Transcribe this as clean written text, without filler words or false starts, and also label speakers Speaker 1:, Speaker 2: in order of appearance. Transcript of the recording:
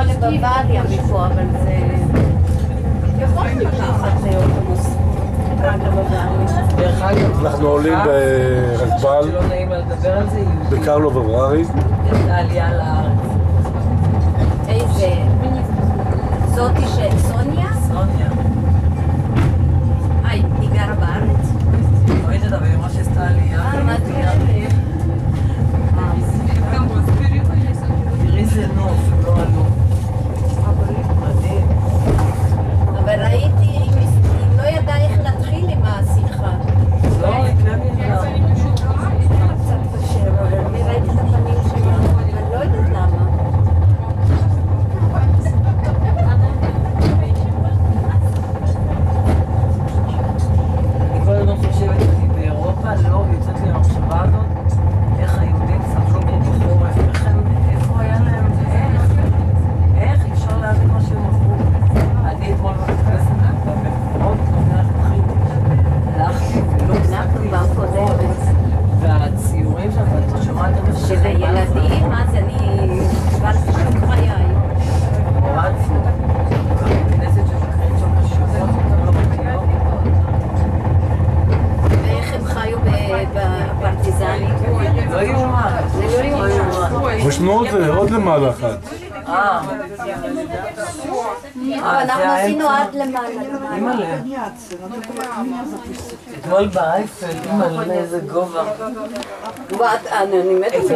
Speaker 1: לנסוע לבוואריה מפה, אבל זה... יכולים לקחת אוטובוס רק לבוואריה.
Speaker 2: דרך אגב,
Speaker 3: אנחנו עולים ברכבל,
Speaker 2: שלא נעים לדבר על זה,
Speaker 3: בקרלו בבררי.
Speaker 2: העלייה לארץ.
Speaker 1: איזה... זאתי של סוניה?
Speaker 2: סוניה.
Speaker 1: היא גרה בארץ?
Speaker 2: לא יודעת, אבל היא ממש עשתה עלייה.
Speaker 1: מה את אומרת?
Speaker 2: תראי זה נוף, לא עלו. מדהים.
Speaker 1: אבל ראיתי, היא לא ידעה איך להתחיל עם השיחה.
Speaker 2: לא, היא כן ידעה.
Speaker 1: קצת קשה, אבל אני ראיתי את הפנים שלה, אבל לא יודעת למה.
Speaker 2: אני כל הזמן חושבת, אני באירופה לא יוצאת לי המחשבה הזאת, איך היהודים סבלו פה בחורף, איפה היה להם, איך אפשר להבין מה שהם עברו. אני אתמול בכנסת, במקומות, הלכתי ולא
Speaker 1: אנחנו בקודמת.
Speaker 2: והציורים שם, ואתה שומעת את זה
Speaker 1: שזה ילדים, אז אני כבר שוק חיי.
Speaker 2: הורדתי, כנסת שמקרים שם בשירות, לא מכירות.
Speaker 1: ואיך הם חיו בפרטיזנים?
Speaker 2: לא יאומן.
Speaker 1: זה לא יאומן.
Speaker 3: ושנו את זה, עוד למעלה אחת.
Speaker 1: אנחנו עשינו עד למעלה.
Speaker 2: אימא'לה. אתמול באייפל, אימא'לה, איזה גובה.
Speaker 1: אני מתה